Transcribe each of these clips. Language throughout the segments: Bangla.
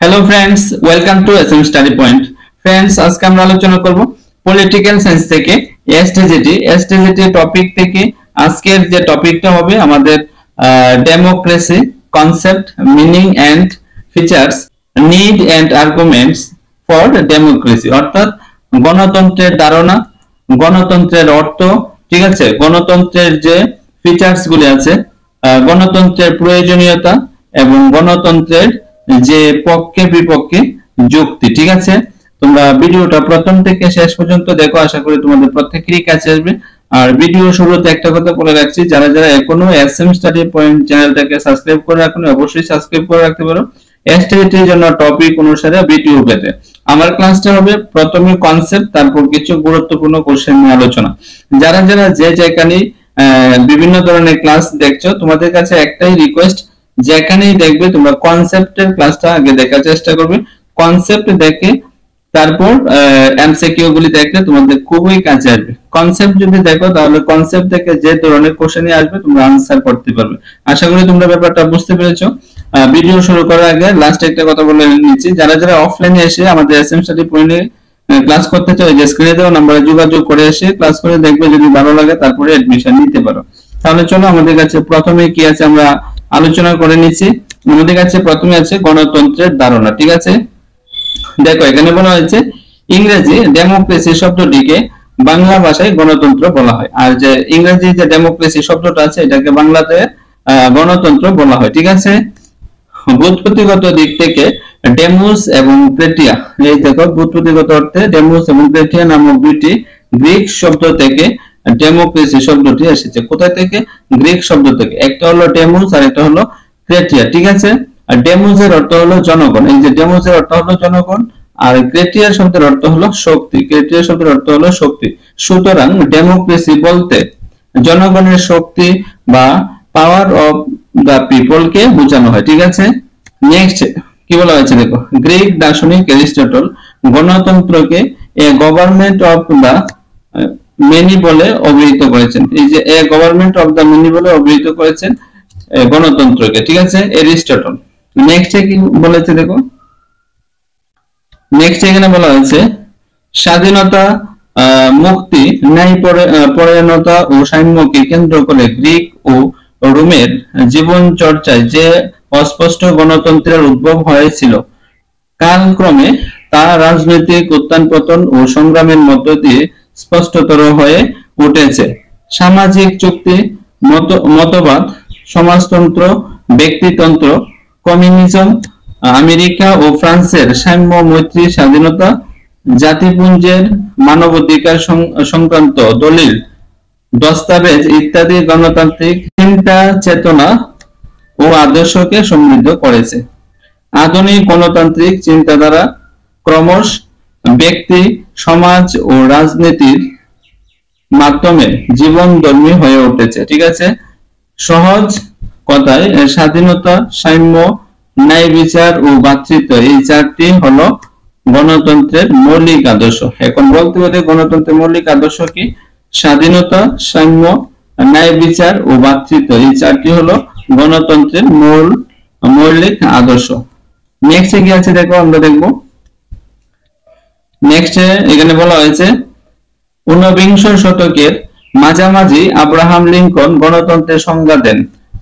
Hello friends, welcome to SM study point. Friends, আজকে আমরা আলোচনা করব পলিটিক্যাল সায়েন্স থেকে এসটিজিটি টপিক থেকে। আজকের যে টপিকটা হবে আমাদের democracy concept, meaning and features, need and arguments for democracy, অর্থাৎ গণতন্ত্রের ধারণা, গণতন্ত্রের অর্থ, ঠিক আছে, গণতন্ত্রের যে ফিচার্স গুলি আছে, গণতন্ত্রের প্রয়োজনীয়তা এবং গণতন্ত্রের যে পক্ষে বিপক্ষে যুক্তি। ঠিক আছে, তোমরা ভিডিওটা প্রথম থেকে শেষ পর্যন্ত দেখো, আশা করি তোমাদের প্রত্যেকেরই কাছে আসবে। আর ভিডিও শুরুতে একটা কথা বলে রাখছি, যারা যারা এখনো এসএম স্টাডি পয়েন্ট চ্যানেলটাকে সাবস্ক্রাইব করে রাখোনি, অবশ্যই সাবস্ক্রাইব করে রাখতে পারো এসটিজিটির জন্য টপিক অনুসারে ভিডিও পেতে। আমার ক্লাসটা হবে প্রথমে কনসেপ্ট, তারপর কিছু গুরুত্বপূর্ণ কোশ্চেন নিয়ে আলোচনা। যারা যারা যে যেখানে বিভিন্ন ধরনের ক্লাস দেখছো, তোমাদের কাছে একটাই রিকোয়েস্ট, যেখানেই দেখবে তোমরা কনসেপ্টের ক্লাসটা আগে দেখার চেষ্টা করবে। কনসেপ্ট দেখে তারপর এমসিকিউ গুলি দেখলে তোমাদের খুবই কাজে আসবে। কনসেপ্ট যদি দেখো তাহলে কনসেপ্ট থেকে যে ধরনের কোশ্চেনই আসবে তোমরা আনসার করতে পারবে। আশা করি তোমরা ব্যাপারটা বুঝতে পেরেছো। ভিডিও শুরু করার আগে লাস্ট একটা কথা বলে নিচ্ছি, যারা যারা অফলাইনে এসে আমাদের এসএম স্টাডি পয়েন্টে ক্লাস করতে চাও, যে স্ক্রিনে দেওয়া নম্বরে যোগাযোগ করে এসে ক্লাস করে দেখবে, যদি ভালো লাগে তারপরে অ্যাডমিশন নিতে পারো। তাহলে চলো আমাদের কাছে প্রথমে কি আছে আমরা আলোচনা করে নিচ্ছি। আমাদের কাছে প্রথমে আছে গণতন্ত্রের ধারণা। ঠিক আছে, দেখো এখানে বলা হয়েছে ইংরেজি ডেমোক্রেসি শব্দটিকে বাংলা ভাষায় গণতন্ত্র বলা হয়, আর যে ইংরেজি যে ডেমোক্রেসি শব্দটা আছে এটাকে বাংলাতে গণতন্ত্র বলা হয়। ঠিক আছে, ব্যুৎপত্তিগত দিক থেকে ডেমোস এবং ক্রেটিয়া, এই দেখো ব্যুৎপত্তিগত অর্থে ডেমোস এবং ক্রেটিয়া নামক দুইটি গ্রিক শব্দ থেকে ডেমোক্রেসি শব্দটি এসেছে। কোথা থেকে? গ্রিক শব্দ থেকে। একটা হলো ডেমোস আর একটা হলো ক্রেটিয়া। ঠিক আছে, আর ডেমোসের অর্থ হলো জনগণ, এই যে ডেমোসের অর্থ হলো জনগণ, আর ক্রেটিয়া শব্দের অর্থ হলো শক্তি। ক্রেটিয়া শব্দের অর্থ হলো শক্তি। সুতরাং ডেমোক্রেসি বলতে জনগণের শক্তি বা পাওয়ার অফ দা পিপল কে বোঝানো হয়। ঠিক আছে, নেক্সট কি বলা হয়েছে দেখো, গ্রিক দার্শনিক অ্যারিস্টটল গণতন্ত্রকে a government of the many বলে অভিহিত করেছেন। এই যে a government of the many বলে অভিহিত করেছেন গণতন্ত্রকে। ঠিক আছে, অ্যারিস্টটল। নেক্সট কি বলেছে দেখো, নেক্সট এখানে বলা হয়েছে স্বাধীনতা, মুক্তি, ন্যায় পরায়ণতা ও সাম্যকে কেন্দ্র করে গ্রিক ও রোমের জীবন চর্চায় যে অস্পষ্ট গণতন্ত্রের উদ্ভব হয়েছিল, কালক্রমে তা রাজনৈতিক উত্থান পতন ও সংগ্রামের মধ্য দিয়ে স্পষ্টতর হয়ে উঠেছে। সামাজিক চুক্তি, মতবাদ, সমাজতন্ত্র, ব্যক্তিতন্ত্র, কমিউনিজম, আমেরিকা ও ফ্রান্সের সাম্য, মৈত্রী, স্বাধীনতা, জাতিপুঞ্জের মানবাধিকার সংক্রান্ত দলিল, দস্তাবেজ ইত্যাদি গণতান্ত্রিক চিন্তা, চেতনা ও আদর্শকে সমৃদ্ধ করেছে। আধুনিক গণতান্ত্রিক চিন্তাধারা ক্রমশ ব্যক্তি, সমাজ ও রাজনীতির মাধ্যমে জীবনধর্মী হয়ে উঠেছে। ঠিক আছে, সহজ কথায় স্বাধীনতা, সাম্য, ন্যায় বিচার ও ভ্রাতৃত্ব, এই চারটি হলো গণতন্ত্রের মৌলিক আদর্শ। এখন বলতে পারে গণতন্ত্রের মৌলিক আদর্শ কি? স্বাধীনতা, সাম্য, ন্যায় বিচার ও ভ্রাতৃত্ব, এই চারটি হলো গণতন্ত্রের মৌলিক আদর্শ। নেক্সট কি আছে দেখো, আমরা দেখবো। নেক্সট এখানে বলা হয়েছে ঊনবিংশ শতকের মাঝামাঝি আব্রাহাম লিঙ্কন গণতন্ত্রের সংজ্ঞা দেন।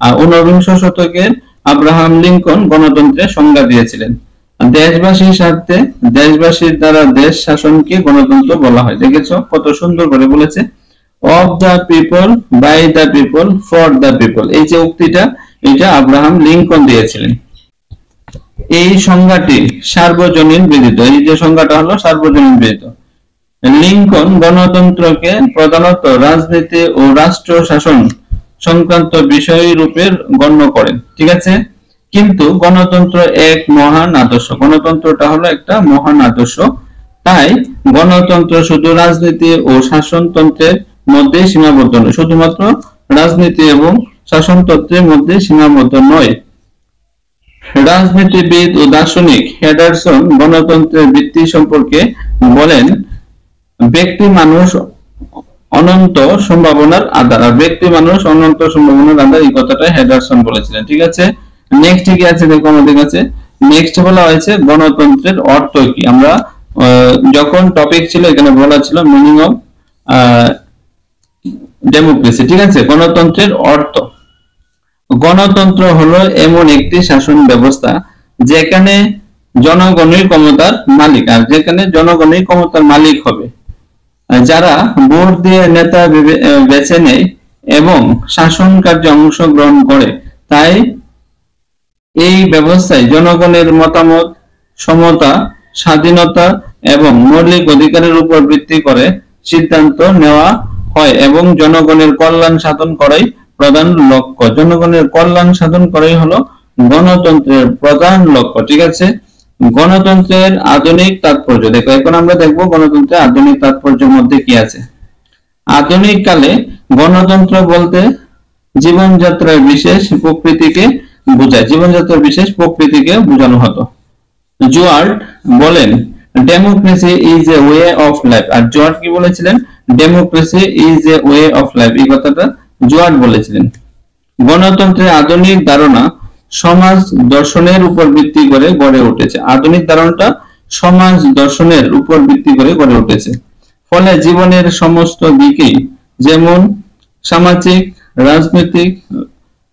আর ঊনবিংশ শতকের আব্রাহাম লিঙ্কন গণতন্ত্রের সংজ্ঞা দিয়েছিলেন। দেশবাসীর স্বার্থে দেশবাসীর দ্বারা দেশ শাসনকে গণতন্ত্র বলা হয়। দেখেছো কত সুন্দর করে বলেছে, of the people, by the people, for the people, এই যে উক্তিটা এটা আব্রাহাম লিঙ্কন দিয়েছিলেন। এই সংজ্ঞাটি সার্বজনীন বিদিত, এই যে সংজ্ঞাটা হলো সার্বজনীন বিদিত। লিঙ্কন গণতন্ত্রকে প্রধানত রাজনীতি ও রাষ্ট্র শাসন সংক্রান্ত বিষয় রূপে গণ্য করেন। ঠিক আছে, কিন্তু গণতন্ত্র এক মহান আদর্শ, গণতন্ত্রটা হলো একটা মহান আদর্শ। তাই গণতন্ত্র শুধু রাজনীতি ও শাসনতন্ত্রের মধ্যে সীমাবদ্ধ নয়, শুধুমাত্র রাজনীতি এবং শাসনতন্ত্রের মধ্যে সীমাবদ্ধ নয়। রাজনীতিবিদ ও দার্শনিক হেডারসন গণতন্ত্রের ভিত্তি সম্পর্কে বলেন, ব্যক্তি মানুষ অনন্ত সম্ভাবনার আধার, আর ব্যক্তি মানুষ অনন্ত সম্ভাবনার আধার, এই কথাটা হেডারসন বলেছিলেন। ঠিক আছে, নেক্সট কি আছে দেখো আমাদের কাছে, নেক্সট বলা হয়েছে গণতন্ত্রের অর্থ কি। আমরা যখন টপিক ছিল এখানে বলা ছিল মিনিং অফ ডেমোক্রেসি, ঠিক আছে। গণতন্ত্রের অর্থ, গণতন্ত্র হলো এমন একটি শাসন ব্যবস্থা যেখানে জনগণই ক্ষমতার মালিক, আর যেখানে জনগণই ক্ষমতার মালিক হবে, যারা ভোট দিয়ে নেতা বেছে নেয় এবং শাসন কার্যে অংশগ্রহণ করে। তাই এই ব্যবস্থায় জনগণের মতামত, সমতা, স্বাধীনতা এবং মৌলিক অধিকারের উপর ভিত্তি করে সিদ্ধান্ত নেওয়া হয় এবং জনগণের কল্যাণ সাধন করাই প্রধান লক্ষ্য। জনগণের কল্যাণ সাধন করাই হলো গণতন্ত্রের প্রধান লক্ষ্য, ঠিক আছে। গণতন্ত্রের আধুনিক তাৎপর্য দেখো, এখন আমরা দেখব গণতন্ত্রের আধুনিক তাৎপর্যের মধ্যে কি আছে। আধুনিক কালে গণতন্ত্র বলতে জীবনযাত্রার বিশেষ প্রকৃতিকে বোঝায়, জীবনযাত্রার বিশেষ প্রকৃতিকে বোঝানো হতো। জুয়ার্ট বলেন democracy is a way of life. আর জুয়ার্ট কি বলেছিলেন? Democracy is a way of life, এই কথাটা জুয়ার্ট বলেছিলেন। গণতন্ত্রের আধুনিক ধারণা সমাজ দর্শনের উপর ভিত্তি করে গড়ে উঠেছে। আধুনিক ধারণাটা সমাজ দর্শনের উপর ভিত্তি করে গড়ে উঠেছে। ফলে জীবনের সমস্ত দিকেই, যেমন সামাজিক,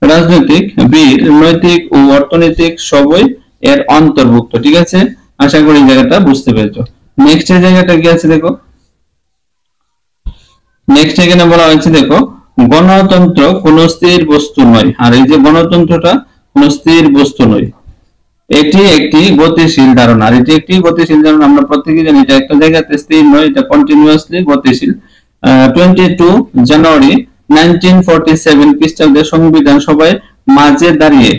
রাজনৈতিক, বীর, নৈতিক ও অর্থনৈতিক সবই এর অন্তর্ভুক্ত, ঠিক আছে। আশা করি এই জায়গাটা বুঝতে পেরেছো। নেক্সট এই জায়গাটা কি আছে দেখো, নেক্সট এখানে বলা হয়েছে দেখো, গণতন্ত্র কোন স্থির বস্তু নয়। আর এই যে গণতন্ত্রটা কোন স্থির বস্তু নয়, এটি একটি গতিশীল ধারণা। আর এটি একটি গতিশীল ধারণা, আমরা প্রত্যেকেই জানি এটা একটা জায়গাতে স্থির নয়, এটা কন্টিনিউয়াসলি গতিশীল। 22 জানুয়ারি 1947 খ্রিস্টাব্দে সংবিধান সভায় মাঝে দাঁড়িয়ে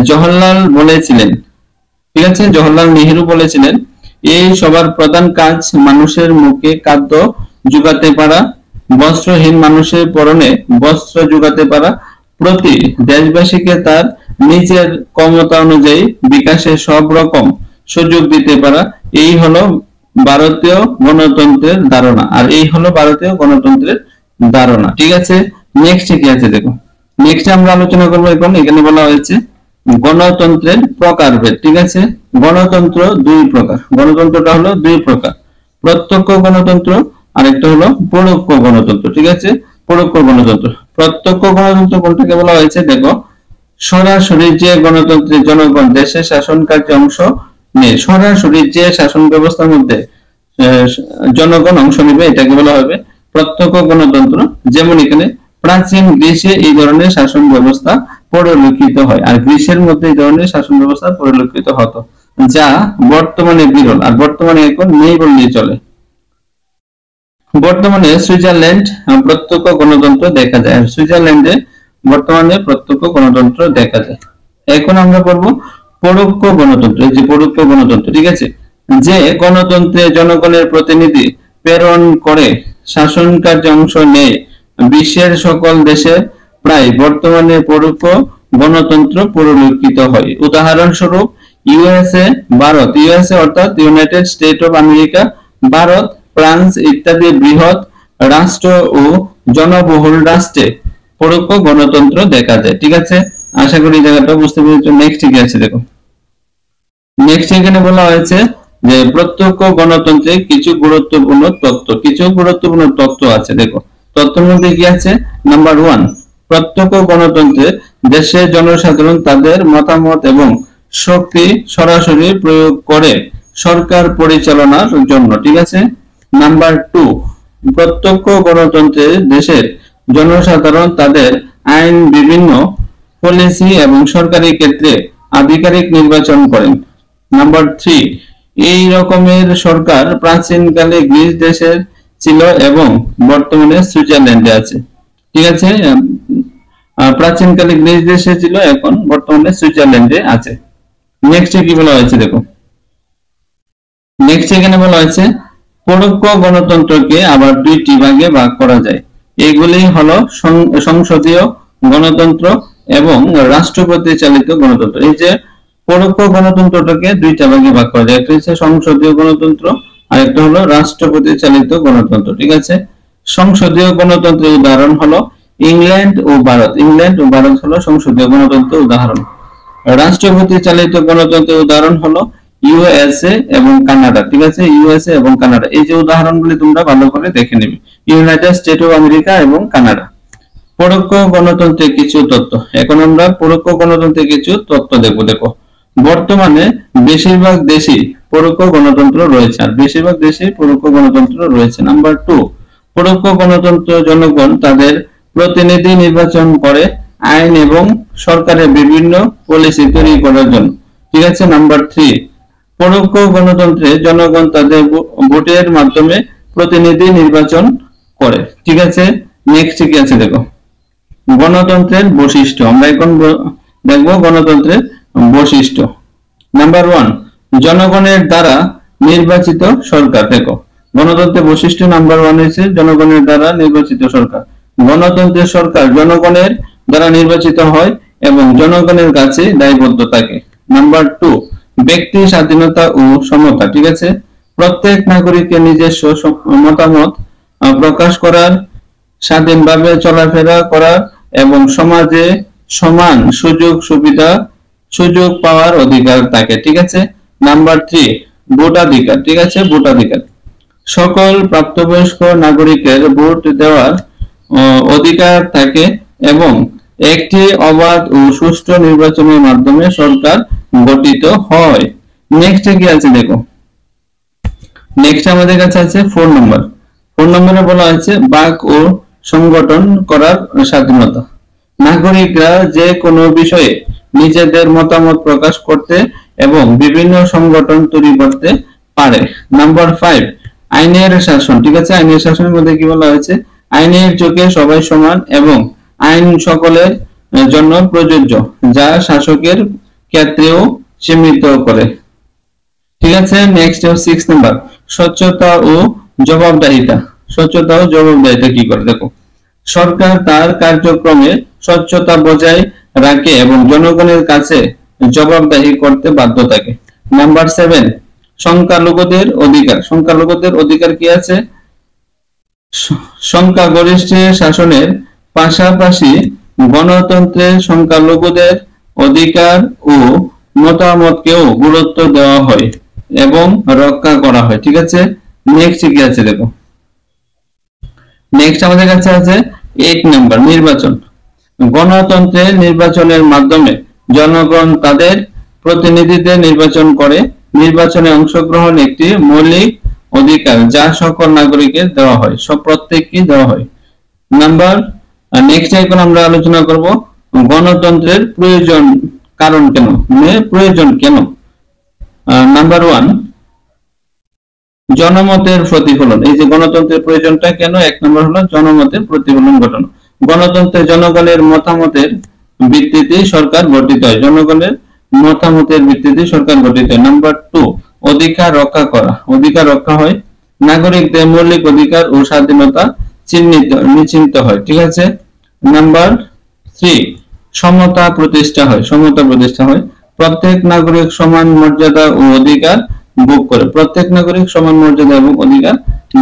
জওহরলাল বলেছিলেন, ঠিক আছে, জওহরলাল নেহেরু বলেছিলেন, এই সবার প্রধান কাজ মানুষের মুখে খাদ্য যোগাতে পারা, বস্ত্রহীন মানুষের পরনে বস্ত্র যোগাতে পারা, প্রতি দেশবাসীকে তার নিজের ক্ষমতা অনুযায়ী বিকাশের সব রকম সুযোগ দিতে পারা। এই হলো ভারতীয় গণতন্ত্রের ধারণা। আর এই হলো ভারতীয় গণতন্ত্রের ধারণা, ঠিক আছে। নেক্সট কি আছে দেখো, নেক্সট আমরা আলোচনা করবো এখন। এখানে বলা হয়েছে গণতন্ত্রের প্রকারভেদ, ঠিক আছে। গণতন্ত্র দুই প্রকার, গণতন্ত্রটা হলো দুই প্রকার, প্রত্যক্ষ গণতন্ত্র আর একটা হলো পরোক্ষ গণতন্ত্র, ঠিক আছে। পরোক্ষ গণতন্ত্র, প্রত্যক্ষ গণতন্ত্র কোনটাকে বলা হয়েছে দেখো, সরাসরি যে গণতন্ত্রে জনগণ দেশের শাসন কার্যে অংশ নেয়, সরাসরি যে শাসন ব্যবস্থার মধ্যে জনগণ অংশ নেবে, এটাকে বলা হবে প্রত্যক্ষ গণতন্ত্র। যেমন এখানে প্রাচীন গ্রীসে এই ধরনের শাসন ব্যবস্থা পরিলক্ষিত হয়, আর গ্রীসের মধ্যে এই ধরনের শাসন ব্যবস্থা পরিলক্ষিত হতো, যা বর্তমানে বিরল, আর বর্তমানে এখন নেই বললেই চলে। বর্তমানে সুইজারল্যান্ড প্রত্যক্ষ গণতন্ত্র দেখা যায়, আর সুইজারল্যান্ডে বর্তমানে প্রত্যক্ষ গণতন্ত্র দেখা যায়। এখন আমরা পড়বো পরোক্ষ গণতন্ত্র। এই যে পরোক্ষ গণতন্ত্র, ঠিক আছে, যে গণতন্ত্রে জনগণের প্রতিনিধি প্রেরণ করে শাসন কার্যে অংশ নেয় বিশ্বের সকল দেশে প্রায় বর্তমানে পরোক্ষ গণতন্ত্র পরিলক্ষিত হয়। উদাহরণস্বরূপ ইউএসএ, ভারত, ইউএসএ অর্থাৎ United state of America, Bharat, France ইত্যাদি বৃহৎ রাষ্ট্র ও জনবহুল রাষ্ট্রে পরোক্ষ গণতন্ত্র দেখা যায়, ঠিক আছে। আশা করি এই জায়গাটা বুঝতে পেরেছো। নেক্সট কি আছে দেখো, নেক্সট এখানে বলা হয়েছে যে প্রত্যক্ষ গণতন্ত্রে কিছু গুরুত্বপূর্ণ তত্ত্ব আছে। দেখো তত্ত্বের মধ্যে কি আছে, নাম্বার 1, প্রত্যক্ষ গণতন্ত্রে দেশের জনসাধারণ তাদের মতামত এবং শক্তি সরাসরি প্রয়োগ করে সরকার পরিচালনার জন্য, ঠিক আছে। নাম্বার 2, প্রত্যক্ষ গণতন্ত্রে দেশের জনসাধারণ তাদের আইন, বিভিন্ন পলিসি এবং সরকারি ক্ষেত্রে আধিকারিক নির্বাচন করেন। নাম্বার 3, এই রকমের সরকার প্রাচীনকালে গ্রিস দেশের ছিল এবং বর্তমানে সুইজারল্যান্ডে আছে, ঠিক আছে। প্রাচীনকালে গ্রিস দেশে ছিল, এখন বর্তমানে সুইজারল্যান্ডে আছে। নেক্সট কি বলা হয়েছে দেখো, নেক্সট এখানে বলা হয়েছে পরোক্ষ গণতন্ত্রকে আবার দুইটি ভাগে ভাগ করা যায়। এগুলি হলো সংসদীয় গণতন্ত্র এবং রাষ্ট্রপতি চালিত গণতন্ত্র। এই যে পরোক্ষ গণতন্ত্রটাকে দুইটা ভাগে ভাগ করা যায়, একটা হচ্ছে সংসদীয় গণতন্ত্র আর একটা হলো রাষ্ট্রপতি চালিত গণতন্ত্র, ঠিক আছে। সংসদীয় গণতন্ত্রের উদাহরণ হলো ইংল্যান্ড ও ভারত। ইংল্যান্ড ও ভারত হলো সংসদীয় গণতন্ত্রের উদাহরণ। রাষ্ট্রপতি চালিত গণতন্ত্রের উদাহরণ হলো ইউএসএ এবং কানাডা। ঠিক আছে, ইউএসএ এবং কানাডা, এই যে উদাহরণগুলি তোমরা ভালো করে দেখে নেবে, ইউনাইটেড স্টেট অফ আমেরিকা এবং কানাডা। পরোক্ষ গণতন্ত্রের কিছু তথ্য। এখন আমরা পরোক্ষ গণতন্ত্রের কিছু তথ্য দেখবো। দেখো, বর্তমানে বেশিরভাগ দেশেই পরোক্ষ গণতন্ত্র রয়েছে, আর বেশিরভাগ দেশেই পরোক্ষ গণতন্ত্র রয়েছে। নাম্বার 2, পরোক্ষ গণতন্ত্র জনগণ তাদের প্রতিনিধি নির্বাচন করে আইন এবং সরকারের বিভিন্ন পলিসি তৈরি করার জন্য। ঠিক আছে। নাম্বার 3, পরোক্ষ গণতন্ত্রে জনগণ তাদের ভোটের মাধ্যমে প্রতিনিধি নির্বাচন করে। ঠিক আছে। নেক্সট কি আছে দেখো, গণতন্ত্রের বৈশিষ্ট্য। আমরা এখন দেখবো গণতন্ত্রের বৈশিষ্ট্য। নাম্বার 1, জনগণের দ্বারা নির্বাচিত সরকার। দেখো, গণতন্ত্রের বৈশিষ্ট্য নাম্বার 1 হচ্ছে জনগণের দ্বারা নির্বাচিত সরকার। গণতন্ত্রের সরকার জনগণের দ্বারা নির্বাচিত হয় এবং জনগণের কাছে দায়বদ্ধ থাকে। নাম্বার 2, ব্যক্তি স্বাধীনতা ও সমতা। ঠিক আছে, প্রত্যেক নাগরিকের নিজস্ব মতামত প্রকাশ করার, স্বাধীনভাবে চলাফেরা করার এবং সমাজে সমান সুযোগ পাওয়ার অধিকার থাকে। ঠিক আছে। নাম্বার 3, ভোটাধিকার। ঠিক আছে, ভোটাধিকার, সকল প্রাপ্তবয়স্ক নাগরিকের ভোট দেওয়ার অধিকার থাকে এবং একটি অবাধ ও সুষ্ঠু নির্বাচনের মাধ্যমে সরকার গঠিত হয়। নেক্সট কি আছে দেখো, নেক্সট আমাদের কাছে আছে 4 নম্বর। 4 নম্বরে বলা হয়েছে বাক ও সংগঠন করার স্বাধীনতা। নাগরিকরা যে কোনো বিষয়ে নিজেদের মতামত প্রকাশ করতে এবং বিভিন্ন সংগঠন তৈরি করতে পারে। নাম্বার 5, আইনের শাসন। ঠিক আছে, আইনের শাসনের মধ্যে কি বলা হয়েছে, আইনের চোখে সবাই সমান এবং আইন সকলের জন্য প্রযোজ্য, যা শাসকের ক্ষেত্রেও সীমিত করে। ঠিক আছে। নেক্সট 6 নাম্বার, স্বচ্ছতা ও জবাবদিহিতা। স্বচ্ছতা ও জবাবদিহিতা কি করে দেখো, সরকার তার কার্যক্রমে স্বচ্ছতা বজায় রাখে এবং জনগণের কাছে জবাবদিহি করতে বাধ্য থাকে। নাম্বার 7, সংখ্যালঘুদের অধিকার। সংখ্যালঘুদের অধিকার কি আছে, সংখ্যাগরিষ্ঠ শাসনের পাশাপাশি গণতন্ত্রে সংখ্যালঘুদের অধিকার ও মতামতকেও গুরুত্ব দেওয়া হয় এবং রক্ষা করা হয়। ঠিক আছে। নেক্সট কি আছে দেখো, নেক্সট আমাদের কাছে আছে 8 নাম্বার, নির্বাচন। গণতন্ত্রে নির্বাচনের মাধ্যমে জনগণ তাদের প্রতিনিধিদের নির্বাচন করে। নির্বাচনে অংশগ্রহণ একটি মৌলিক অধিকার যা সকল নাগরিকের দেওয়া হয়, সব প্রত্যেককে দেওয়া হয়। নাম্বার নেক্সট এখন আমরা আলোচনা করব গণতন্ত্রের প্রয়োজন, কারণ কেন, মানে প্রয়োজন কেন। নাম্বার 1, জনমতের প্রতিফলন। এই যে গণতন্ত্রের প্রয়োজনটা কেন, 1 নম্বর হলো জনমতের প্রতিফলন ঘটানো। গণতন্ত্রে জনগণের মতামতের ভিত্তিতে সরকার গঠিত হয়, জনগণের মতামতের ভিত্তিতে সরকার গঠিত হয়। নাম্বার 2, অধিকার রক্ষা করা। অধিকার রক্ষা হয়, নাগরিকদের মৌলিক অধিকার ও স্বাধীনতা নিশ্চিত হয়। ঠিক আছে। নাম্বার 3, সমতা প্রতিষ্ঠা হয়। সমতা প্রতিষ্ঠা হয়, প্রত্যেক নাগরিক সমান মর্যাদা ও অধিকার ভোগ করে। প্রত্যেক নাগরিক সমান মর্যাদা এবং অধিকার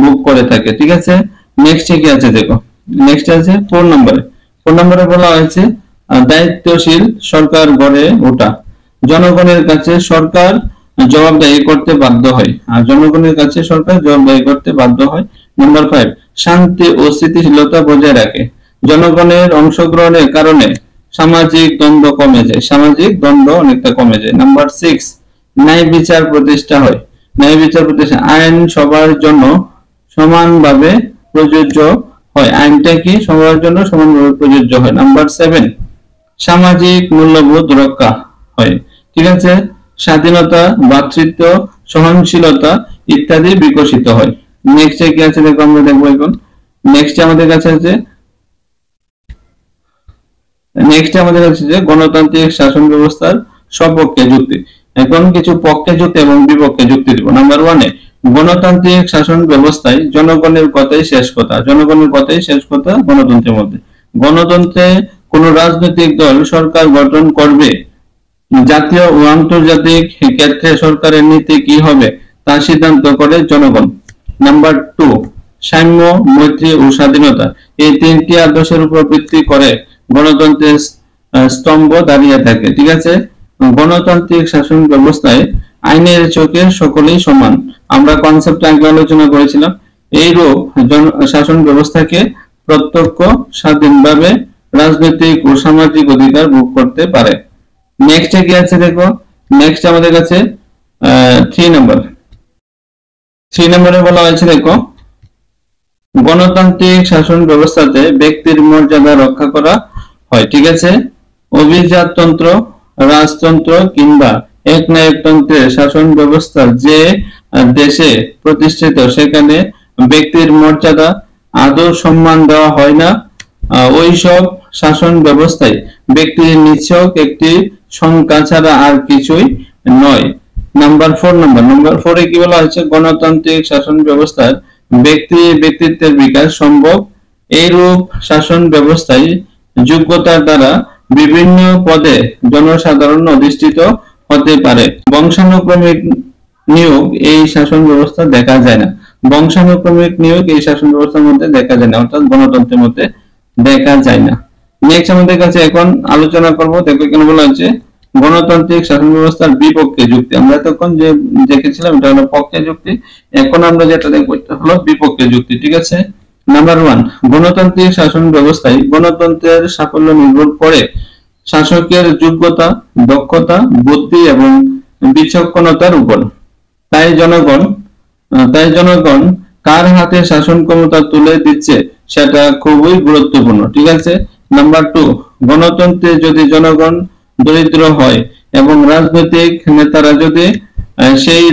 ভোগ করে থাকে। ঠিক আছে। নেক্সট কি আছে দেখো, নেক্সট আছে 4 নম্বরে। 4 নম্বরে বলা হয়েছে দায়িত্বশীল সরকার গড়ে ওঠা। জনগণের কাছে সরকার জবাবদিহি করতে বাধ্য হয়, আর জনগণের কাছে সরকার জবাবদিহি করতে বাধ্য হয়। নাম্বার 5, শান্তি ও স্থিতিশীলতা বজায় রাখে। জনগণের অংশগ্রহণের কারণে সামাজিক দ্বন্দ্ব কমে যায়, সামাজিক দ্বন্দ্ব অনেকটা কমে যায়। নাম্বার 6, ন্যায় বিচার প্রতিষ্ঠা হয়। ন্যায় বিচার প্রতিষ্ঠা, আইন সবার জন্য সমানভাবে প্রযোজ্য হয়। আইনটা কি সবার জন্য সমানভাবে প্রযোজ্য হয়। নাম্বার 7, সামাজিক মূল্যবোধ রক্ষা হয়। ঠিক আছে। স্বাধীনতা, ভ্রাতৃত্ব, সহনশীলতা ইত্যাদি বিকশিত হয়। নেক্সট কি আছে দেখো, আমরা দেখবো এখন। নেক্সট আমাদের কাছে আছে যে গণতান্ত্রিক শাসন ব্যবস্থার সপক্ষে যুক্তি। এখন কিছু পক্ষে যুক্তি এবং বিপক্ষে যুক্তি দিব। নাম্বার 1, গণতান্ত্রিক শাসন ব্যবস্থায় জনগণের কথাই শেষ কথা। জনগণের কথাই শেষ কথা গণতন্ত্রের মধ্যে। গণতন্ত্রে কোন রাজনৈতিক দল সরকার গঠন করবে, জাতীয় ও আন্তর্জাতিক ক্ষেত্রে সরকারের নীতি কি হবে তা সিদ্ধান্ত করে জনগণ। নাম্বার 2, সাম্য, মৈত্রী ও স্বাধীনতা। এই 3টি আদর্শের উপর ভিত্তি করে গণতন্ত্রের স্তম্ভ দাঁড়িয়ে থাকে। ঠিক আছে। গণতান্ত্রিক শাসন ব্যবস্থায় আইনের চোখে সকলেই সমান। আমরা কনসেপ্ট আগে আলোচনা করেছিলাম। এইরূপ শাসন ব্যবস্থাকে প্রত্যক্ষ স্বাধীনভাবে রাজনৈতিক ও সামাজিক অধিকার ভোগ করতে পারে। নেক্সট কি আছে দেখো, নেক্সট আমাদের কাছে 3 নম্বরে বলা হয়েছে দেখো, গণতান্ত্রিক শাসন ব্যবস্থাতে ব্যক্তির মর্যাদা রক্ষা করা হয়। ঠিক আছে, অভিজাততন্ত্র, রাজতন্ত্র কিংবা একনায়কতন্ত্রের শাসন ব্যবস্থা যে দেশে প্রতিষ্ঠিত সেখানে ব্যক্তির মর্যাদা আদৌ সম্মান দেওয়া হয় না। ওইসব শাসন ব্যবস্থায় ব্যক্তির নিছক একটি সংখ্যা ছাড়া আর কিছুই নয়। নাম্বার 4 কি বলা হয়েছে, গণতান্ত্রিক শাসন ব্যবস্থার ব্যক্তিত্বের বিকাশ সম্ভব। এইরূপ শাসন ব্যবস্থায় যোগ্যতার দ্বারা বিভিন্ন পদে জনসাধারণ অধিষ্ঠিত হতে পারে। বংশানুক্রমিক নিয়োগ এই শাসন ব্যবস্থা দেখা যায় না। বংশানুক্রমিক নিয়োগ এই শাসন ব্যবস্থার মধ্যে দেখা যায় না, অর্থাৎ গণতন্ত্রের মধ্যে দেখা যায় না। নেক্সট আমাদের কাছে এখন আলোচনা করব, দেখো এখানে বলা হচ্ছে গণতান্ত্রিক শাসন ব্যবস্থার বিপক্ষে যুক্তি। আমরা তখন যে দেখেছিলাম এটা হলো পক্ষে যুক্তি, এখন আমরা যেটা দেখব এটা হলো বিপক্ষে যুক্তি। ঠিক আছে, নাম্বার 1, গণতান্ত্রিক শাসন ব্যবস্থায় গণতন্ত্রের সাফল্য নির্ভর করে শাসকের যোগ্যতা, দক্ষতা, বুদ্ধি এবং বিচক্ষণতার উপর। তাই জনগণ কার হাতে শাসন ক্ষমতা তুলে দিচ্ছে সেটা খুবই গুরুত্বপূর্ণ। ঠিক আছে, নাম্বার 2, গণতন্ত্রে যদি জনগণ দরিদ্র হয় এবং রাজনৈতিক নেতারা যদি সেই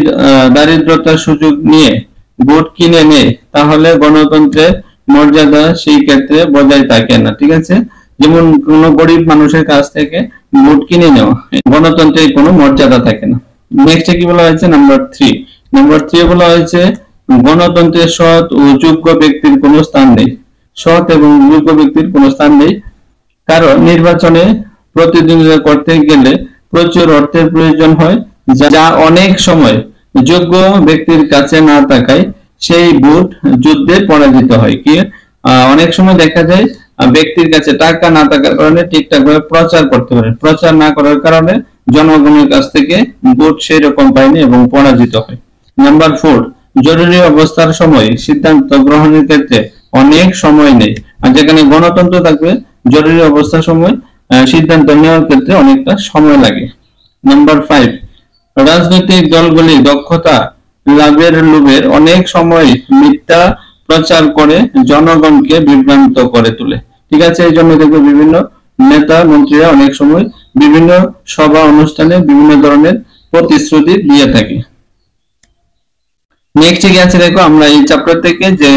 দারিদ্রতার সুযোগ নিয়ে ভোট কিনে নেয় তাহলে গণতন্ত্রের মর্যাদা সেই ক্ষেত্রে বজায় থাকে না। ঠিক আছে, যেমন কোন গরিব মানুষের কাছ থেকে ভোট কিনে নেওয়া, গণতন্ত্রের কোনো মর্যাদা থাকে না। নেক্সট কি বলা হয়েছে, নাম্বার 3 বলা হয়েছে গণতন্ত্রের সৎ ও যোগ্য ব্যক্তির কোনো স্থান নেই। সৎ এবং যোগ্য ব্যক্তির কোনো স্থান নেই, কারণ নির্বাচনে প্রতিদ্বন্দ্বিতা করতে গেলে প্রচুর অর্থের প্রয়োজন হয়, যা অনেক সময় যোগ্য ব্যক্তির কাছে না থাকায় সেই ভোট যুদ্ধে পরাজিত হয়। কি অনেক সময় দেখা যায় ব্যক্তির কাছে টাকা না থাকার কারণে ঠিকঠাক ভাবে প্রচার করতে পারে, প্রচার না করার কারণে জনগণের কাছ থেকে ভোট সেই রকম পায়নি এবং পরাজিত হয়। নাম্বার 4, জরুরি অবস্থার সময় সিদ্ধান্ত গ্রহণের ক্ষেত্রে অনেক সময় নেই। আর যেখানে গণতন্ত্র থাকবে জরুরি অবস্থার সময় সিদ্ধান্ত নেওয়ার ক্ষেত্রে অনেকটা সময় লাগে। নাম্বার 5, রাজনৈতিক দলগুলি দক্ষতা লাভের লোভে অনেক সময় মিথ্যা প্রচার করে জনগণকে বিভ্রান্ত করে তোলে। ঠিক আছে, এই জন্য দেখবে বিভিন্ন নেতা মন্ত্রীরা অনেক সময় বিভিন্ন সভা অনুষ্ঠানে বিভিন্ন ধরনের প্রতিশ্রুতি দিয়ে থাকে। নেক্সট কি আছে দেখো, আমরা এই চ্যাপ্টার থেকে যে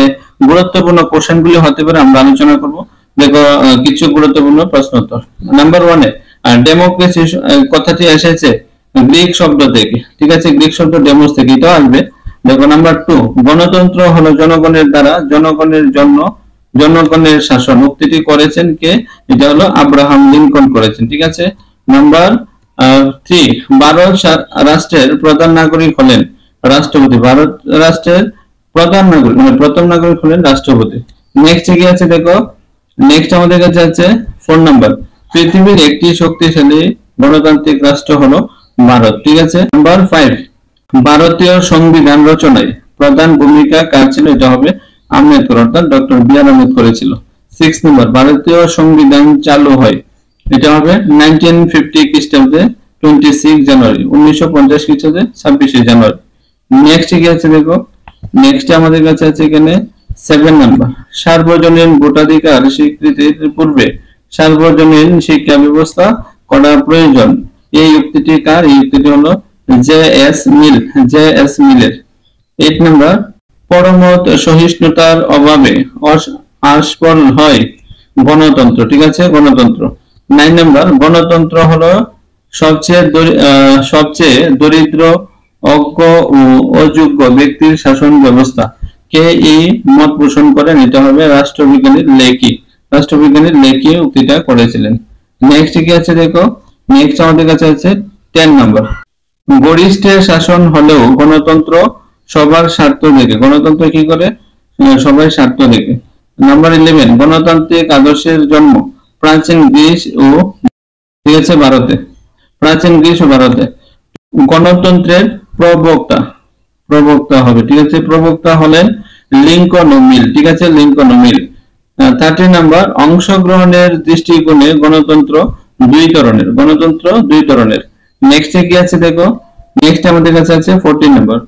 গুরুত্বপূর্ণ কোশ্চেন গুলি হতে পারে আমরা আলোচনা করব। দেখো কিছু গুরুত্বপূর্ণ প্রশ্ন উত্তর। নাম্বার 1 এ ডেমোক্রেসি কথাটি এসেছে গ্রিক শব্দ থেকে। ঠিক আছে, গ্রিক শব্দ ডেমোস থেকে এটা আসবে। দেখো নাম্বার 2, গণতন্ত্র হলো জনগণের দ্বারা জনগণের জন্য জনগণের শাসন। উক্তিটি করেছেন কে? এটা হলো আব্রাহাম লিঙ্কন করেছেন। ঠিক আছে, নাম্বার 3, ভারত রাষ্ট্রের প্রধান নাগরিক হলেন রাষ্ট্রপতি। ভারত রাষ্ট্রের প্রধান নাগরিক মানে প্রথম নাগরিক হলেন রাষ্ট্রপতি। নেক্সট কি আছে দেখো, নেক্সট আমাদের কাছে আছে 4 নাম্বার, পৃথিবীর একটি শক্তিশালী গণতান্ত্রিক রাষ্ট্র হলো ভারত। ঠিক আছে, নাম্বার 5, ভারতীয় সংবিধান রচনায় প্রধান ভূমিকা কার ছিল? এটা হবে আম্বেদকর, অর্থাৎ ডক্টর বি.আর. আম্বেদকর ছিল। 6 নাম্বার, ভারতীয় সংবিধান চালু হয়, এটা হবে 1950 খ্রিস্টাব্দে 26 জানুয়ারি, 1950 খ্রিস্টাব্দে 26 জানুয়ারি। নেক্সট কি আছে দেখো, নেক্সট আমাদের কাছে আছে এখানে 7 নাম্বার, সার্বজনীন ভোটাধিকার স্বীকৃতির পূর্বে সার্বজনীন শিক্ষা ব্যবস্থা করা প্রয়োজন। এই উক্তিটি কার? এই উক্তিটি হলো জে.এস. মিলের। 8 নাম্বার, পরমত সহিষ্ণুতার অভাবে আসফল হয় গণতন্ত্র। ঠিক আছে, গণতন্ত্র। 9 নাম্বার, গণতন্ত্র হলো সবচেয়ে দরিদ্র, অজ্ঞ ও অযোগ্য ব্যক্তির শাসন ব্যবস্থা। কে এই মত পোষণ করেন? এটা হবে রাষ্ট্রবিজ্ঞানী লেকি উক্তিটা করেছিলেন। নেক্সট কি আছে দেখো, নেক্সট আমাদের কাছে আছে 10 নাম্বার, গরিষ্ঠের শাসন হলেও গণতন্ত্র সবার স্বার্থ দেখে। গণতন্ত্র কি করে? সবার স্বার্থ দেখে। নাম্বার 11, গণতান্ত্রিক আদর্শের জন্ম প্রাচীন গ্রিস ও ঠিক আছে ভারতে। প্রাচীন গ্রিস ও ভারতে। গণতন্ত্রের প্রবক্তা প্রবক্তা হবে, ঠিক আছে, প্রবক্তা হলেন লিঙ্কন ও মিল, ঠিক আছে, লিঙ্কন ও মিল। 30 নাম্বার, অংশগ্রহণের দৃষ্টিকোণে গণতন্ত্র দুই ধরনের, গণতন্ত্র দুই ধরনের। নেক্সটে কি আছে দেখো, নেক্সট আমাদের কাছে আছে 14 নাম্বার,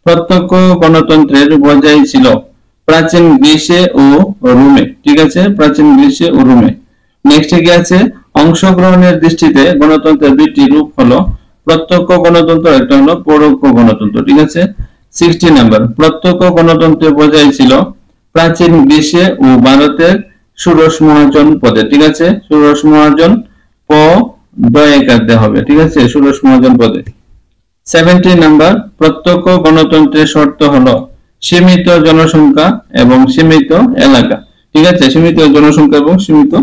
প্রত্যক্ষ গণতন্ত্রের বজায় ছিল প্রাচীন গ্রিসে ও রোমে, ঠিক আছে, প্রাচীন গ্রিসে ও রোমে। নেক্সটে কি আছে, অংশগ্রহণের দৃষ্টিতে গণতন্ত্রের দুইটি রূপ হলো প্রত্যক্ষ গণতন্ত্র, একটা হলো পরোক্ষ গণতন্ত্র, ঠিক আছে। 60 নাম্বার, প্রত্যক্ষ গণতন্ত্রের বজায় ছিল প্রাচীন গ্রিসে ও ভারতের ষোড়শ মহাজন পদে, ঠিক আছে, ষোড়শ মহাজন প দয়াকার হবে, ঠিক আছে, ষোড়শ মহাজন পদে। 70 নাম্বার, প্রত্যক্ষ গণতন্ত্রের শর্ত হলো সীমিত জনসংখ্যা এবং সীমিত এলাকা, ঠিক আছে, সীমিত জনসংখ্যা এবং সীমিত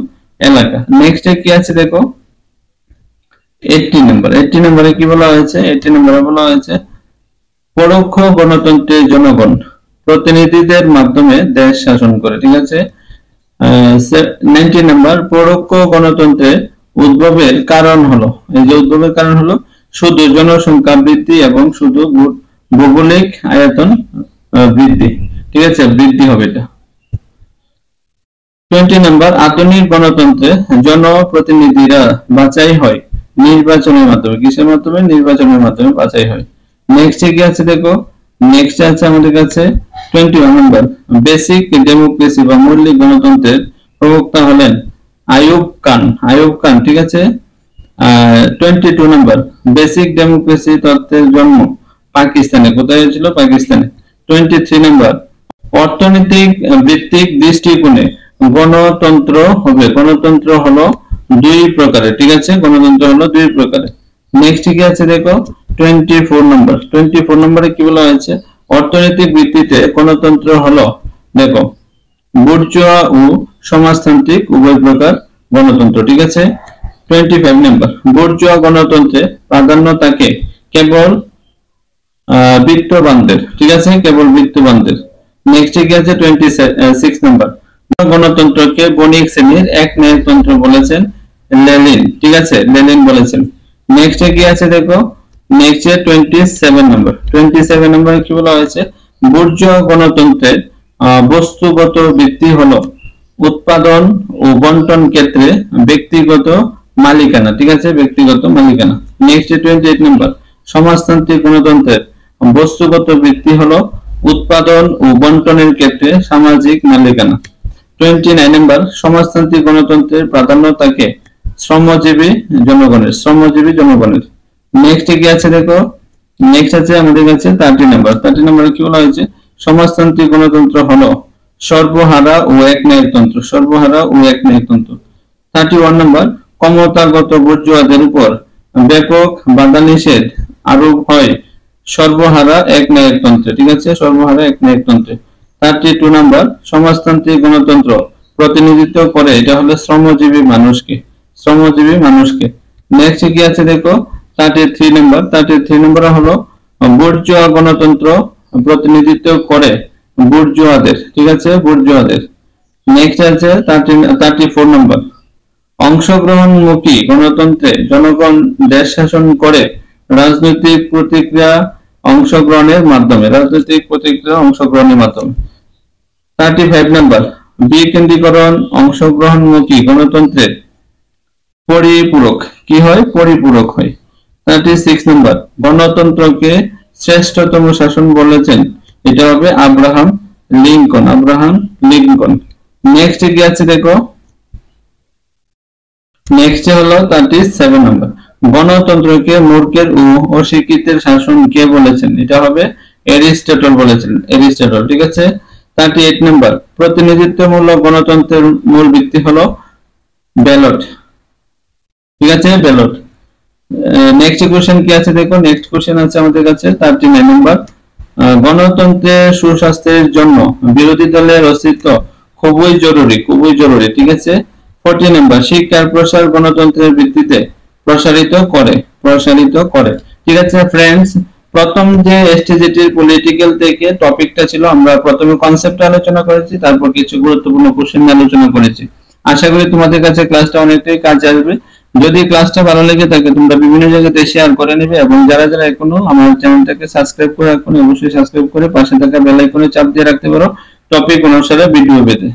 এলাকা। নেক্সট কি আছে দেখো, 80 নাম্বার, 80 নম্বরে কি বলা হয়েছে, 80 নম্বরে বলা হয়েছে পরোক্ষ গণতন্ত্রে জনগণ প্রতিনিধিদের মাধ্যমে দেশ শাসন করে, ঠিক আছে। 90 নাম্বার, পরোক্ষ গণতন্ত্রের উদ্ভবের কারণ হলো, এই যে উদ্ভবের কারণ হলো শুধু জনসংখ্যা বৃদ্ধি এবং শুধু ভৌগোলিক আয়তন বৃদ্ধি, ঠিক আছে, বৃদ্ধি হবে এটা। 20 নাম্বার, আধুনিক গণতন্ত্রে জনপ্রতিনিধিরা বাছাই হয় নির্বাচনের মাধ্যমে, কিসের মাধ্যমে, নির্বাচনের মাধ্যমে বাছাই হয়। নেক্সট কি আছে দেখো, নেক্সট আছে আমাদের কাছে 21 নাম্বার, বেসিক ডেমোক্রেসি বা মৌলিক গণতন্ত্রের প্রবক্তা হলেন আইয়ুব খান, আইয়ুব খান, ঠিক আছে। 22 নাম্বার, বেসিক ডেমোক্রেসি তত্ত্বের জন্ম পাকিস্তানে, কোথায় হয়েছিল, পাকিস্তানে। 23 নাম্বার, অর্থনৈতিক ভিত্তিক দৃষ্টিকোণে গণতন্ত্র হবে, গণতন্ত্র হলো দুই প্রকারের, ঠিক আছে, গণতন্ত্র হলো দুই প্রকারের। নেক্সট কি আছে দেখো 24 নম্বর, 24 নম্বরে কি বলা হয়েছে, অর্থনৈতিক ভিত্তিতে গণতন্ত্র হলো দেখো বুর্জোয়া ও সমাজতান্ত্রিক উভয় প্রকার গণতন্ত্র, ঠিক আছে। 25 নম্বর, বুর্জোয়া গণতন্ত্রে প্রাধান্য থাকে কেবল বিত্তবানদের, ঠিক আছে, কেবল বিত্তবানদের। নেক্সট কি আছে 26 নম্বর, গণতন্ত্রকে বণিক শ্রেণীর এক ন্যায়তন্ত্র বলেছেন লেনিন, ঠিক আছে, লেনিন বলেছেন। নেক্সট কি আছে দেখো, নেক্সট 27 নম্বর, 27 নম্বরে কি বলা হয়েছে, বুর্জোয়া গণতন্ত্রের বস্তুগত ভিত্তি হলো উৎপাদন ও বন্টন ক্ষেত্রে ব্যক্তিগত মালিকানা, ঠিক আছে, ব্যক্তিগত মালিকানা। নেক্সট 28 নম্বর, সমাজতান্ত্রিক গণতন্ত্রের বস্তুগত ভিত্তি হলো উৎপাদন ও বন্টনের ক্ষেত্রে সামাজিক মালিকানা। 29 নম্বর, সমাজতান্ত্রিক গণতন্ত্রের প্রাধান্য থাকে শ্রমজীবী জনগণের, শ্রমজীবী জনগণের। নেক্সট কি আছে দেখো, নেক্সট আছে আমাদের কাছে 30 নম্বর, 30 নম্বরে কি বলা হয়েছে, সমাজতান্ত্রিক গণতন্ত্র হলো সর্বহারা ও একনায়কতন্ত্র, সর্বহারা ও একনায়কতন্ত্র। 31 নম্বর, ক্ষমতাগত বুর্জোয়াদের উপর ব্যাপক বাধা নিষেধ আরোপ হয় সর্বহারা একনায়কতন্ত্রে, ঠিক আছে, সর্বহারা একনায়কতন্ত্রে। 32 নম্বর, সমাজতান্ত্রিক গণতন্ত্র প্রতিনিধিত্ব করে, এটা হলো শ্রমজীবী মানুষকে, শ্রমজীবী মানুষকে। নেক্সট কি আছে দেখো 33 নম্বর, 33 নম্বর হলো বুর্জোয়া গণতন্ত্র প্রতিনিধিত্ব করে বুর্জোয়াদের, ঠিক আছে, বুর্জোয়াদের। নেক্সট আছে 34 নম্বর, অংশগ্রহণমুখী গণতন্ত্রে জনগণ দেশ শাসন করে রাজনৈতিক প্রতিক্রিয়া অংশগ্রহণের মাধ্যমে, রাজনৈতিক প্রতিক্রিয়া অংশগ্রহণের মাধ্যমে। 35 নম্বর, বিকেন্দ্রীকরণ অংশগ্রহণমুখী গণতন্ত্রের পরিপূরক কি হয়, পরিপূরক হয়। 36 নম্বর, গণতন্ত্রকে শ্রেষ্ঠতম শাসন বলেছেন, এটা হবে Abraham Lincoln, Abraham Lincoln. Next কি আছে দেখো, নেক্সট হলো 37 নম্বর, গণতন্ত্রকে মূর্খের ও অশিক্ষিতের শাসন কে বলেছেন, এটা হবে এরিস্টটল বলেছেন, এরিস্টটল, ঠিক আছে। 38 নম্বর, প্রতিনিধিত্বমূলক গণতন্ত্রের মূল ভিত্তি হলো ব্যালট, ঠিক আছে, ব্যালট। নেক্সট কোশ্চেন কি আছে দেখো, নেক্সট কোশ্চেন আছে আমাদের কাছে 39 নম্বর, গণতন্ত্রের সুস্বাস্থ্যের জন্য বিরোধী দলের অস্তিত্ব খুবই জরুরি, খুবই জরুরি, ঠিক আছে। 40 নম্বর, শিক্ষার প্রসার গণতন্ত্রের ভিত্তিতে প্রসারিত করে, প্রসারিত করে, ঠিক আছে। ফ্রেন্ডস, প্রথম যে এসটিজিটির পলিটিক্যাল থেকে টপিকটা ছিল, আমরা প্রথমে কনসেপ্ট আলোচনা করেছি, তারপর কিছু গুরুত্বপূর্ণ কোশ্চেন আলোচনা করেছি। আশা করি তোমাদের কাছে ক্লাসটা অনেকটাই কাজে আসবে। যদি ক্লাসটা ভালো লেগে থাকে তোমরা বিভিন্ন জায়গাতে শেয়ার করে নেবে, এবং যারা যারা এখনো আমার চ্যানেলটাকে সাবস্ক্রাইব করে রাখোনি অবশ্যই সাবস্ক্রাইব করে পাশে থাকা বেল আইকনে চাপ দিয়ে রাখতে পারো টপিক অনুসারে ভিডিও পেতে।